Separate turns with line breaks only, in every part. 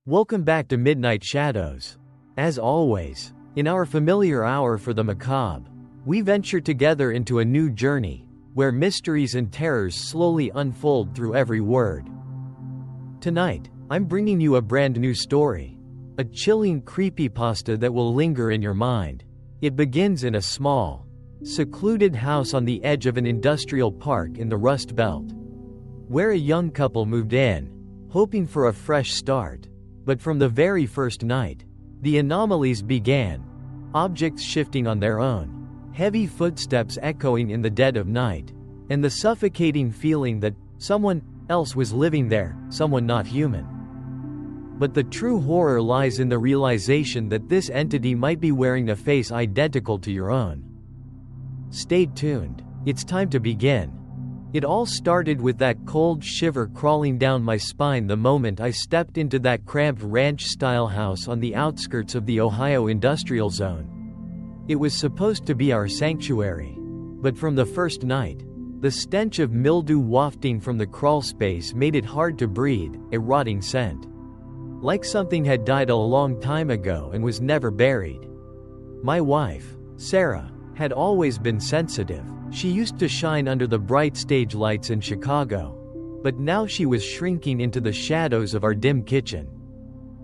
Welcome back to Midnight Shadows. As always, in our familiar hour for the macabre, we venture together into a new journey, where mysteries and terrors slowly unfold through every word. Tonight, I'm bringing you a brand new story. A chilling creepypasta that will linger in your mind. It begins in a small, secluded house on the edge of an industrial park in the Rust Belt, where a young couple moved in, hoping for a fresh start. But from the very first night, the anomalies began. Objects shifting on their own, heavy footsteps echoing in the dead of night, and the suffocating feeling that someone else was living there, someone not human. But the true horror lies in the realization that this entity might be wearing a face identical to your own. Stay tuned, it's time to begin. It all started with that cold shiver crawling down my spine the moment I stepped into that cramped ranch-style house on the outskirts of the Ohio industrial zone. It was supposed to be our sanctuary. But from the first night, the stench of mildew wafting from the crawl space made it hard to breathe, a rotting scent. Like something had died a long time ago and was never buried. My wife, Sarah, had always been sensitive. She used to shine under the bright stage lights in Chicago. But now she was shrinking into the shadows of our dim kitchen.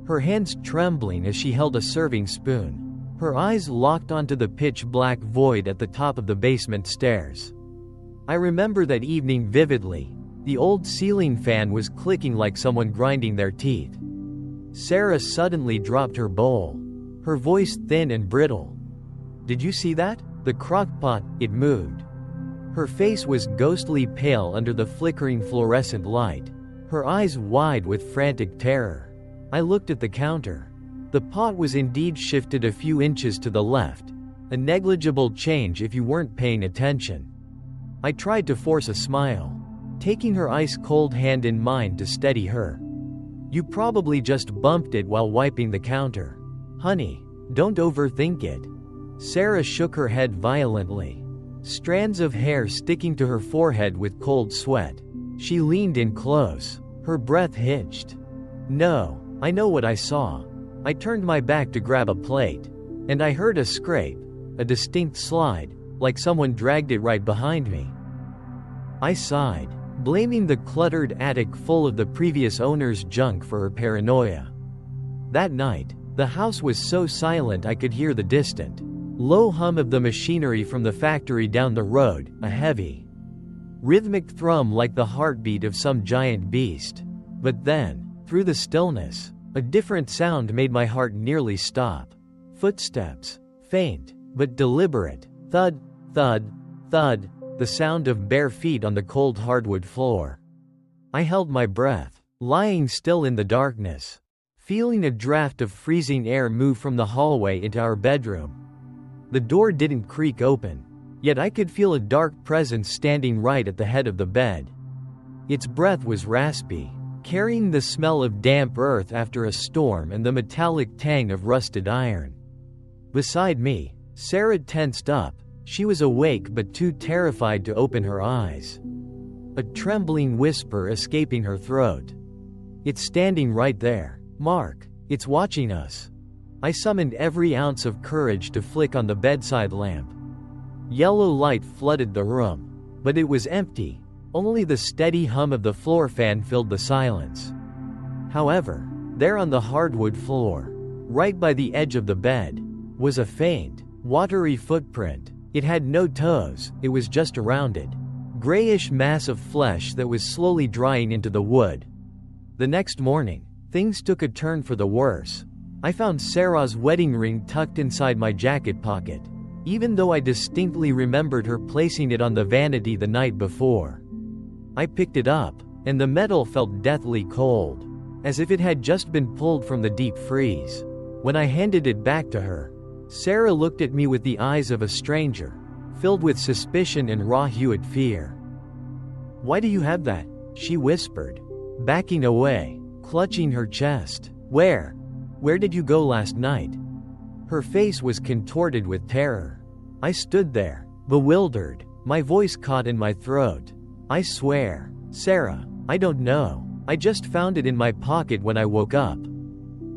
Her hands trembling as she held a serving spoon. Her eyes locked onto the pitch-black void at the top of the basement stairs. I remember that evening vividly. The old ceiling fan was clicking like someone grinding their teeth. Sarah suddenly dropped her bowl, her voice thin and brittle. "Did you see that? The crock-pot, it moved." Her face was ghostly pale under the flickering fluorescent light, her eyes wide with frantic terror. I looked at the counter. The pot was indeed shifted a few inches to the left, a negligible change if you weren't paying attention. I tried to force a smile, taking her ice-cold hand in mine to steady her. "You probably just bumped it while wiping the counter. Honey, don't overthink it." Sarah shook her head violently, strands of hair sticking to her forehead with cold sweat. She leaned in close, her breath hitched. "No, I know what I saw." I turned my back to grab a plate, and I heard a scrape, a distinct slide, like someone dragged it right behind me. I sighed, blaming the cluttered attic full of the previous owner's junk for her paranoia. That night, the house was so silent I could hear the distant, low hum of the machinery from the factory down the road, a heavy, rhythmic thrum like the heartbeat of some giant beast. But then, through the stillness, a different sound made my heart nearly stop. Footsteps, faint, but deliberate. Thud, thud, thud, the sound of bare feet on the cold hardwood floor. I held my breath, lying still in the darkness, feeling a draft of freezing air move from the hallway into our bedroom. The door didn't creak open, yet I could feel a dark presence standing right at the head of the bed. Its breath was raspy, carrying the smell of damp earth after a storm and the metallic tang of rusted iron. Beside me, Sarah tensed up. She was awake but too terrified to open her eyes. A trembling whisper escaping her throat. "It's standing right there. Mark, it's watching us." I summoned every ounce of courage to flick on the bedside lamp. Yellow light flooded the room, but it was empty. Only the steady hum of the floor fan filled the silence. However, there on the hardwood floor, right by the edge of the bed, was a faint, watery footprint. It had no toes, it was just a rounded, grayish mass of flesh that was slowly drying into the wood. The next morning, things took a turn for the worse. I found Sarah's wedding ring tucked inside my jacket pocket, even though I distinctly remembered her placing it on the vanity the night before. I picked it up, and the metal felt deathly cold, as if it had just been pulled from the deep freeze. When I handed it back to her, Sarah looked at me with the eyes of a stranger, filled with suspicion and raw-hued fear. "Why do you have that?" she whispered, backing away, clutching her chest. Where did you go last night?" Her face was contorted with terror. I stood there, bewildered, my voice caught in my throat. "I swear, Sarah, I don't know. I just found it in my pocket when I woke up."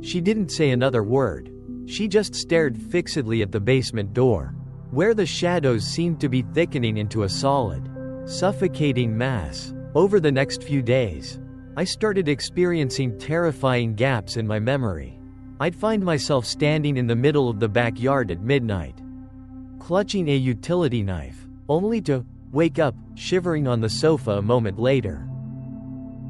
She didn't say another word. She just stared fixedly at the basement door, where the shadows seemed to be thickening into a solid, suffocating mass. Over the next few days, I started experiencing terrifying gaps in my memory. I'd find myself standing in the middle of the backyard at midnight, clutching a utility knife, only to wake up, shivering on the sofa a moment later.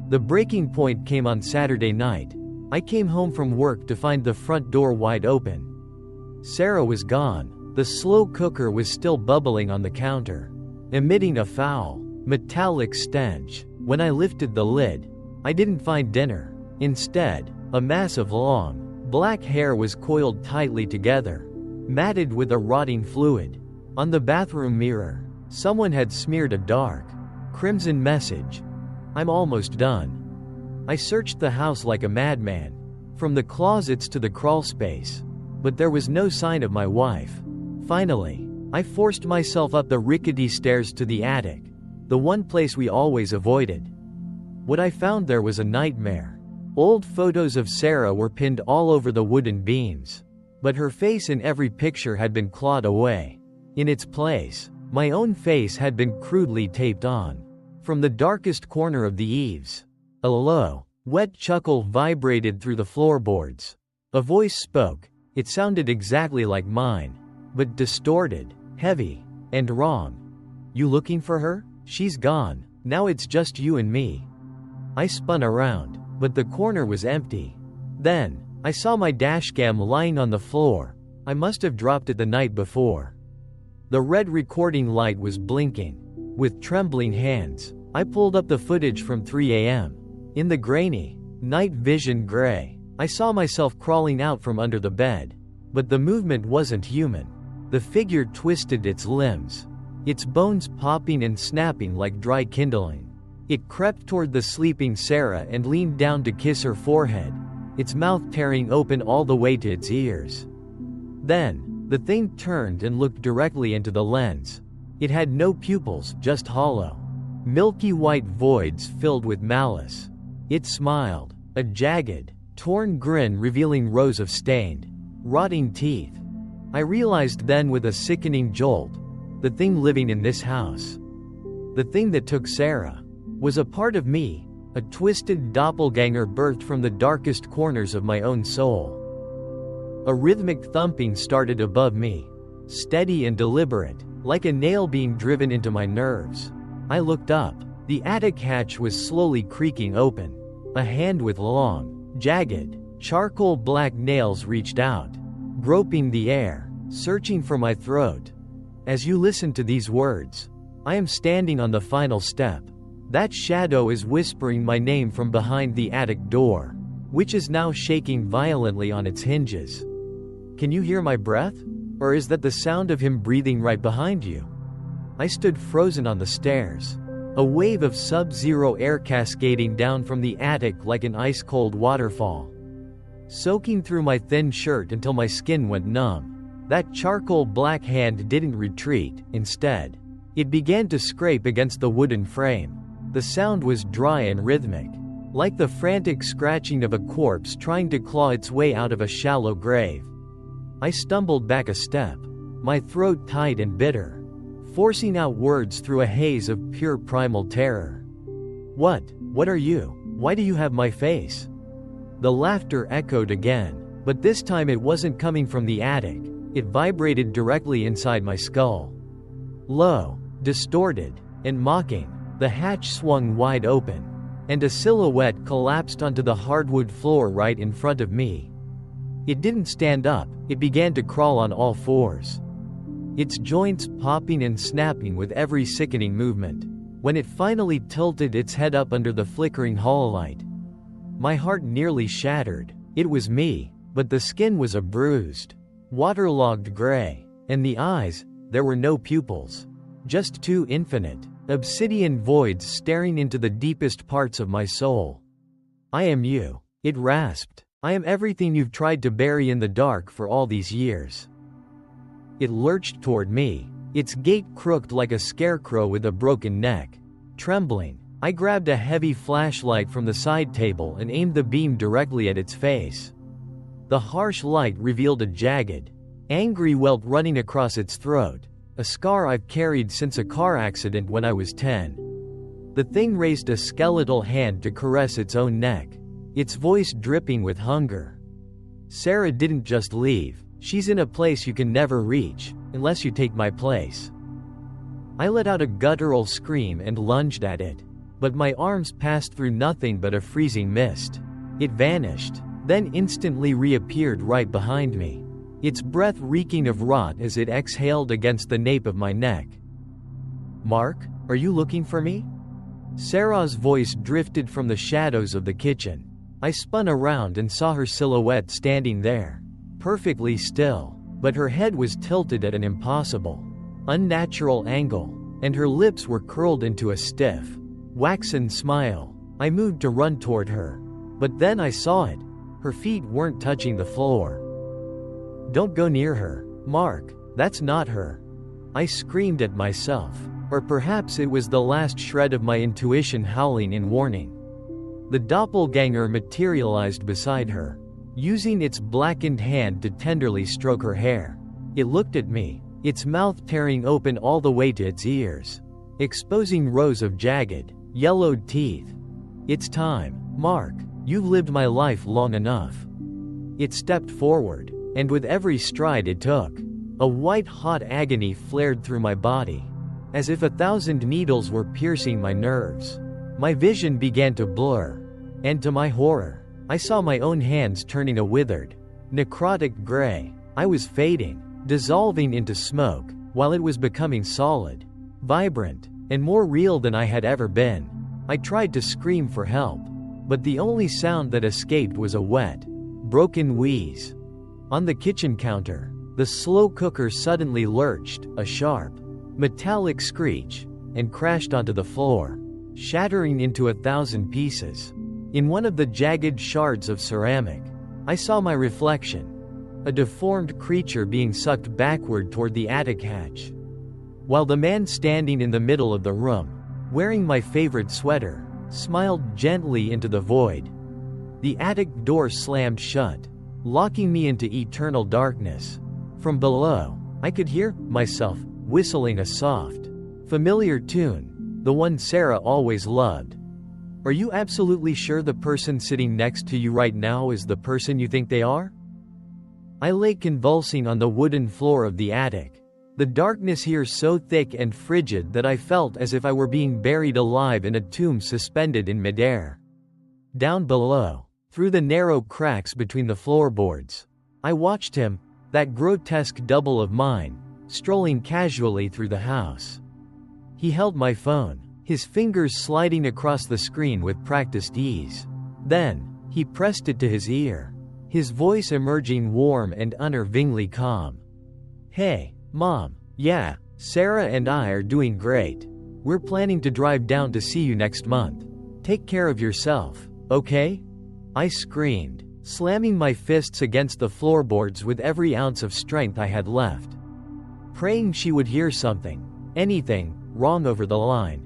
The breaking point came on Saturday night. I came home from work to find the front door wide open. Sarah was gone. The slow cooker was still bubbling on the counter, emitting a foul, metallic stench. When I lifted the lid, I didn't find dinner. Instead, a mass of long, black hair was coiled tightly together, matted with a rotting fluid. On the bathroom mirror, someone had smeared a dark, crimson message. "I'm almost done." I searched the house like a madman, from the closets to the crawl space, but there was no sign of my wife. Finally, I forced myself up the rickety stairs to the attic, the one place we always avoided. What I found there was a nightmare. Old photos of Sarah were pinned all over the wooden beams, but her face in every picture had been clawed away. In its place, my own face had been crudely taped on. From the darkest corner of the eaves, a low, wet chuckle vibrated through the floorboards. A voice spoke. It sounded exactly like mine, but distorted, heavy, and wrong. "You looking for her? She's gone. Now it's just you and me." I spun around, but the corner was empty. Then, I saw my dashcam lying on the floor. I must have dropped it the night before. The red recording light was blinking. With trembling hands, I pulled up the footage from 3 a.m. In the grainy, night vision gray, I saw myself crawling out from under the bed. But the movement wasn't human. The figure twisted its limbs, its bones popping and snapping like dry kindling. It crept toward the sleeping Sarah and leaned down to kiss her forehead, its mouth tearing open all the way to its ears. Then, the thing turned and looked directly into the lens. It had no pupils, just hollow, milky white voids filled with malice. It smiled, a jagged, torn grin revealing rows of stained, rotting teeth. I realized then with a sickening jolt, the thing living in this house, the thing that took Sarah, was a part of me, a twisted doppelgänger birthed from the darkest corners of my own soul. A rhythmic thumping started above me, steady and deliberate, like a nail being driven into my nerves. I looked up. The attic hatch was slowly creaking open. A hand with long, jagged, charcoal black nails reached out, groping the air, searching for my throat. As you listen to these words, I am standing on the final step. That shadow is whispering my name from behind the attic door, which is now shaking violently on its hinges. Can you hear my breath? Or is that the sound of him breathing right behind you? I stood frozen on the stairs. A wave of sub-zero air cascading down from the attic like an ice-cold waterfall, soaking through my thin shirt until my skin went numb. That charcoal black hand didn't retreat. Instead, it began to scrape against the wooden frame. The sound was dry and rhythmic, like the frantic scratching of a corpse trying to claw its way out of a shallow grave. I stumbled back a step, my throat tight and bitter, forcing out words through a haze of pure primal terror. What are you? Why do you have my face?" The laughter echoed again, but this time it wasn't coming from the attic. It vibrated directly inside my skull. Low, distorted, and mocking, the hatch swung wide open, and a silhouette collapsed onto the hardwood floor right in front of me. It didn't stand up, it began to crawl on all fours, its joints popping and snapping with every sickening movement. When it finally tilted its head up under the flickering hall light, my heart nearly shattered. It was me, but the skin was a bruised, waterlogged gray, and the eyes, there were no pupils, just two infinite, obsidian voids staring into the deepest parts of my soul. "I am you," it rasped. "I am everything you've tried to bury in the dark for all these years." It lurched toward me, its gait crooked like a scarecrow with a broken neck. Trembling, I grabbed a heavy flashlight from the side table and aimed the beam directly at its face. The harsh light revealed a jagged, angry welt running across its throat, a scar I've carried since a car accident when I was 10. The thing raised a skeletal hand to caress its own neck, its voice dripping with hunger. Sarah didn't just leave. She's in a place you can never reach, unless you take my place. I let out a guttural scream and lunged at it, but my arms passed through nothing but a freezing mist. It vanished, then instantly reappeared right behind me, its breath reeking of rot as it exhaled against the nape of my neck. "Mark, are you looking for me?" Sarah's voice drifted from the shadows of the kitchen. I spun around and saw her silhouette standing there, perfectly still, but her head was tilted at an impossible, unnatural angle, and her lips were curled into a stiff, waxen smile. I moved to run toward her, but then I saw it. Her feet weren't touching the floor. "Don't go near her, Mark, that's not her," I screamed at myself, or perhaps it was the last shred of my intuition howling in warning. The doppelgänger materialized beside her, using its blackened hand to tenderly stroke her hair. It looked at me, its mouth tearing open all the way to its ears, exposing rows of jagged, yellowed teeth. "It's time, Mark, you've lived my life long enough." It stepped forward, and with every stride it took, a white-hot agony flared through my body, as if 1,000 needles were piercing my nerves. My vision began to blur, and to my horror, I saw my own hands turning a withered, necrotic gray. I was fading, dissolving into smoke, while it was becoming solid, vibrant, and more real than I had ever been. I tried to scream for help, but the only sound that escaped was a wet, broken wheeze. On the kitchen counter, the slow cooker suddenly lurched, a sharp, metallic screech, and crashed onto the floor, shattering into 1,000 pieces. In one of the jagged shards of ceramic, I saw my reflection, a deformed creature being sucked backward toward the attic hatch. While the man standing in the middle of the room, wearing my favorite sweater, smiled gently into the void. The attic door slammed shut, locking me into eternal darkness. From below, I could hear myself whistling a soft, familiar tune, the one Sarah always loved. "Are you absolutely sure the person sitting next to you right now is the person you think they are?" I lay convulsing on the wooden floor of the attic, the darkness here so thick and frigid that I felt as if I were being buried alive in a tomb suspended in midair. Down below, through the narrow cracks between the floorboards, I watched him, that grotesque double of mine, strolling casually through the house. He held my phone, his fingers sliding across the screen with practiced ease. Then, he pressed it to his ear, his voice emerging warm and unnervingly calm. "Hey, Mom, yeah, Sarah and I are doing great. We're planning to drive down to see you next month. Take care of yourself, okay?" I screamed, slamming my fists against the floorboards with every ounce of strength I had left, praying she would hear something, anything, wrong over the line.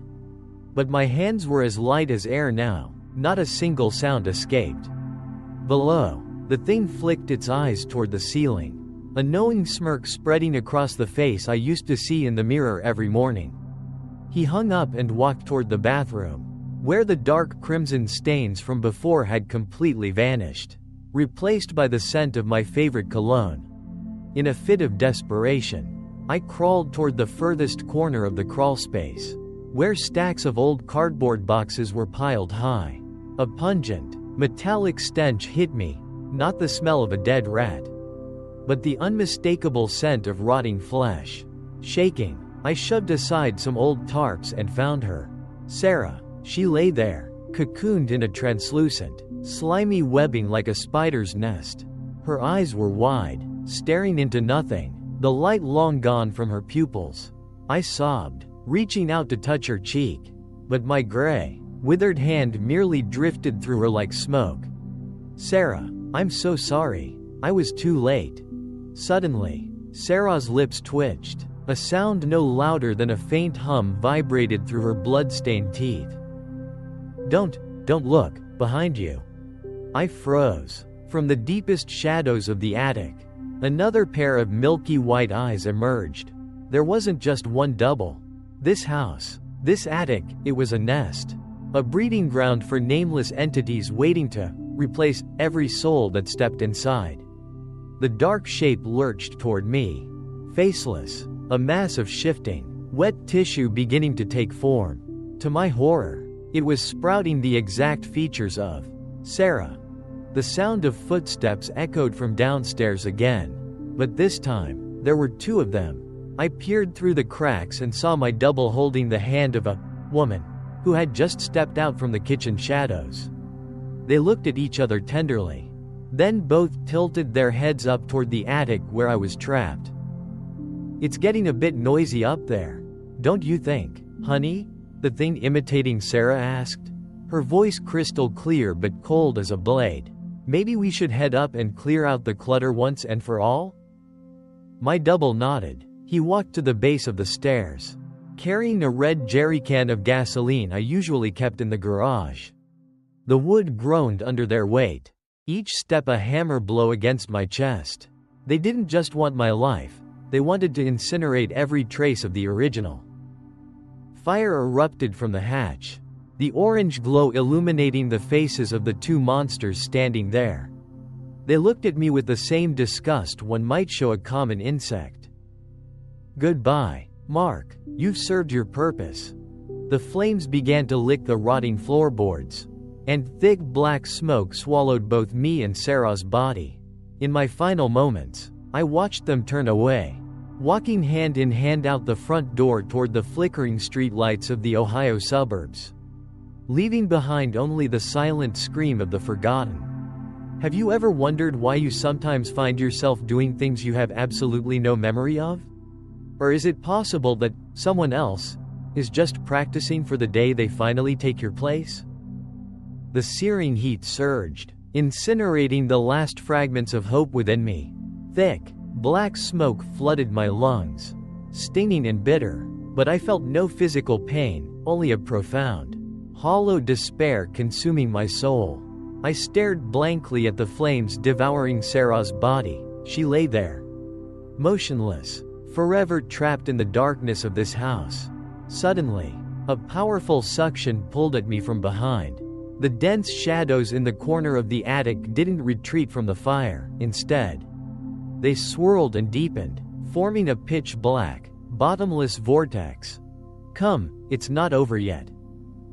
But my hands were as light as air now, not a single sound escaped. Below, the thing flicked its eyes toward the ceiling, a knowing smirk spreading across the face I used to see in the mirror every morning. He hung up and walked toward the bathroom, where the dark crimson stains from before had completely vanished, replaced by the scent of my favorite cologne. In a fit of desperation, I crawled toward the furthest corner of the crawlspace, where stacks of old cardboard boxes were piled high. A pungent, metallic stench hit me, not the smell of a dead rat, but the unmistakable scent of rotting flesh. Shaking, I shoved aside some old tarps and found her. Sarah. She lay there, cocooned in a translucent, slimy webbing like a spider's nest. Her eyes were wide, staring into nothing, the light long gone from her pupils. I sobbed, reaching out to touch her cheek, but my gray, withered hand merely drifted through her like smoke. "Sarah, I'm so sorry. I was too late." Suddenly, Sarah's lips twitched. A sound no louder than a faint hum vibrated through her blood-stained teeth. Don't look, behind you." I froze, From the deepest shadows of the attic, another pair of milky white eyes emerged. There wasn't just one double. This house, this attic, it was a nest. A breeding ground for nameless entities waiting to replace every soul that stepped inside. The dark shape lurched toward me. Faceless, a mass of shifting, wet tissue beginning to take form. To my horror, it was sprouting the exact features of Sarah. The sound of footsteps echoed from downstairs again. But this time, there were two of them. I peered through the cracks and saw my double holding the hand of a woman who had just stepped out from the kitchen shadows. They looked at each other tenderly. Then both tilted their heads up toward the attic where I was trapped. "It's getting a bit noisy up there, don't you think, honey?" the thing imitating Sarah asked. Her voice crystal clear but cold as a blade. "Maybe we should head up and clear out the clutter once and for all?" My double nodded. He walked to the base of the stairs, carrying a red jerrycan of gasoline I usually kept in the garage. The wood groaned under their weight, each step a hammer blow against my chest. They didn't just want my life, they wanted to incinerate every trace of the original. Fire erupted from the hatch, the orange glow illuminating the faces of the two monsters standing there. They looked at me with the same disgust one might show a common insect. "Goodbye, Mark. You've served your purpose." The flames began to lick the rotting floorboards, and thick black smoke swallowed both me and Sarah's body. In my final moments, I watched them turn away, walking hand in hand out the front door toward the flickering streetlights of the Ohio suburbs, leaving behind only the silent scream of the forgotten. Have you ever wondered why you sometimes find yourself doing things you have absolutely no memory of? Or is it possible that someone else is just practicing for the day they finally take your place? The searing heat surged, incinerating the last fragments of hope within me. Thick, black smoke flooded my lungs, stinging and bitter, but I felt no physical pain, only a profound, hollow despair consuming my soul. I stared blankly at the flames devouring Sarah's body. She lay there, motionless, forever trapped in the darkness of this house. Suddenly, a powerful suction pulled at me from behind. The dense shadows in the corner of the attic didn't retreat from the fire. Instead, they swirled and deepened, forming a pitch-black, bottomless vortex. "Come, it's not over yet."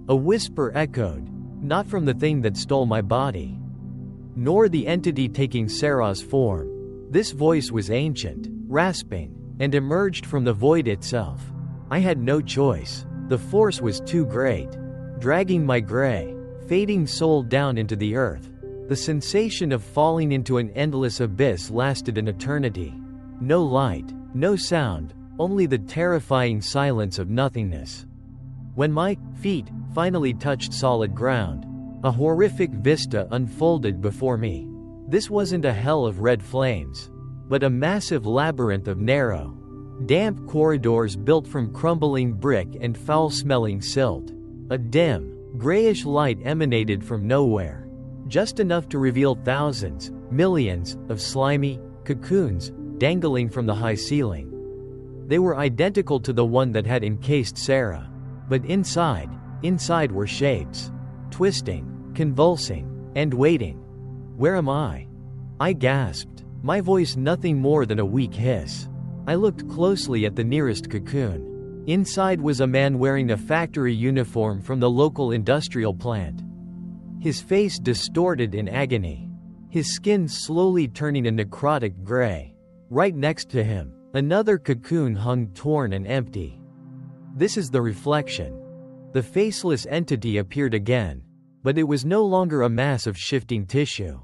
A whisper echoed, not from the thing that stole my body, nor the entity taking Sarah's form. This voice was ancient, rasping, and emerged from the void itself. I had no choice. The force was too great, dragging my gray, fading soul down into the earth. The sensation of falling into an endless abyss lasted an eternity. No light, no sound, only the terrifying silence of nothingness. When my feet finally touched solid ground, a horrific vista unfolded before me. This wasn't a hell of red flames, but a massive labyrinth of narrow, damp corridors built from crumbling brick and foul-smelling silt. A dim, grayish light emanated from nowhere, just enough to reveal thousands, millions, of slimy cocoons dangling from the high ceiling. They were identical to the one that had encased Sarah, but inside were shapes, twisting, convulsing, and waiting. "Where am I?" I gasped, my voice nothing more than a weak hiss. I looked closely at the nearest cocoon. Inside was a man wearing a factory uniform from the local industrial plant, his face distorted in agony, his skin slowly turning a necrotic gray. Right next to him, another cocoon hung torn and empty. "This is the reflection." The faceless entity appeared again, but it was no longer a mass of shifting tissue.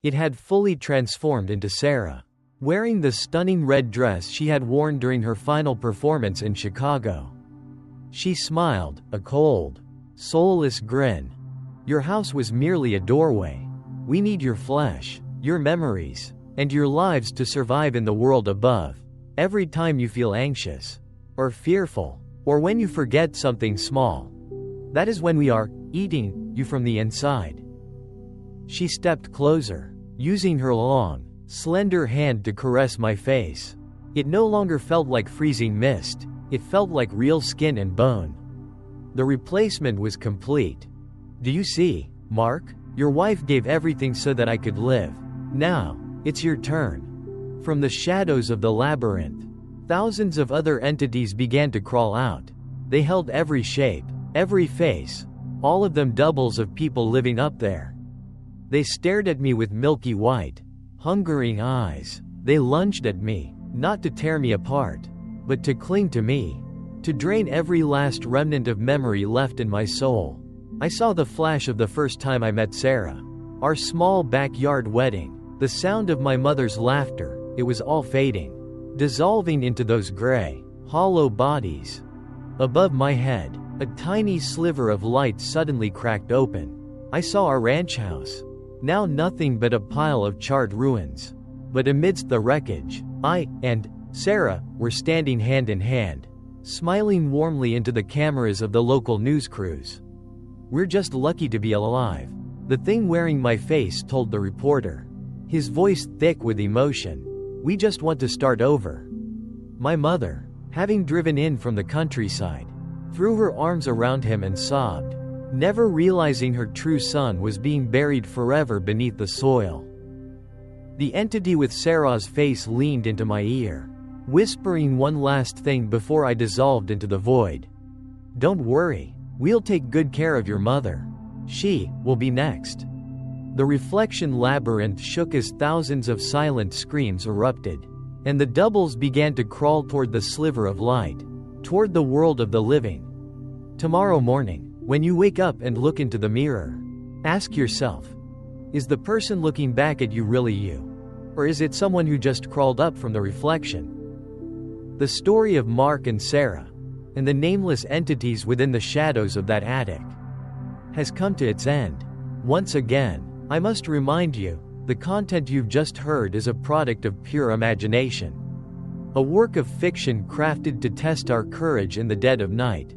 It had fully transformed into Sarah, wearing the stunning red dress she had worn during her final performance in Chicago. She smiled, a cold, soulless grin. "Your house was merely a doorway. We need your flesh, your memories, and your lives to survive in the world above. Every time you feel anxious, or fearful, or when you forget something small, that is when we are eating you from the inside." She stepped closer. using her long, slender hand to caress my face. It no longer felt like freezing mist, it felt like real skin and bone. The replacement was complete. Do you see, Mark? Your wife gave everything so that I could live. Now, it's your turn. From the shadows of the labyrinth, thousands of other entities began to crawl out. They held every shape, every face, all of them doubles of people living up there. They stared at me with milky white, hungering eyes. They lunged at me, not to tear me apart, but to cling to me, to drain every last remnant of memory left in my soul. I saw the flash of the first time I met Sarah. Our small backyard wedding, the sound of my mother's laughter, it was all fading, dissolving into those gray, hollow bodies. Above my head, a tiny sliver of light suddenly cracked open. I saw our ranch house, now nothing but a pile of charred ruins. But amidst the wreckage, I and Sarah were standing hand in hand, smiling warmly into the cameras of the local news crews. "We're just lucky to be alive," the thing wearing my face told the reporter, his voice thick with emotion. "We just want to start over." My mother, having driven in from the countryside, threw her arms around him and sobbed, never realizing her true son was being buried forever beneath the soil. The entity with Sarah's face leaned into my ear, whispering one last thing before I dissolved into the void. "Don't worry. We'll take good care of your mother. She will be next." The reflection labyrinth shook as thousands of silent screams erupted, and the doubles began to crawl toward the sliver of light, toward the world of the living. Tomorrow morning, when you wake up and look into the mirror, ask yourself, is the person looking back at you really you? Or is it someone who just crawled up from the reflection? The story of Mark and Sarah, and the nameless entities within the shadows of that attic, has come to its end. Once again, I must remind you, the content you've just heard is a product of pure imagination. A work of fiction crafted to test our courage in the dead of night.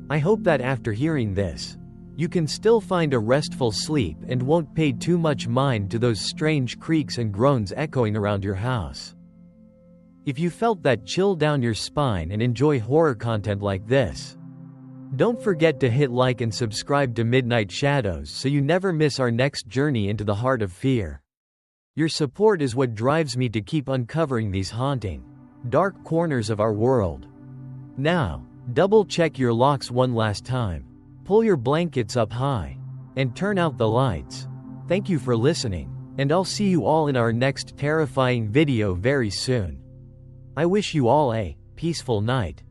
I hope that after hearing this, you can still find a restful sleep and won't pay too much mind to those strange creaks and groans echoing around your house. If you felt that chill down your spine and enjoy horror content like this, don't forget to hit like and subscribe to Midnight Shadows so you never miss our next journey into the heart of fear. Your support is what drives me to keep uncovering these haunting, dark corners of our world. Now, double check your locks one last time, pull your blankets up high, and turn out the lights. Thank you for listening, and I'll see you all in our next terrifying video very soon. I wish you all a peaceful night.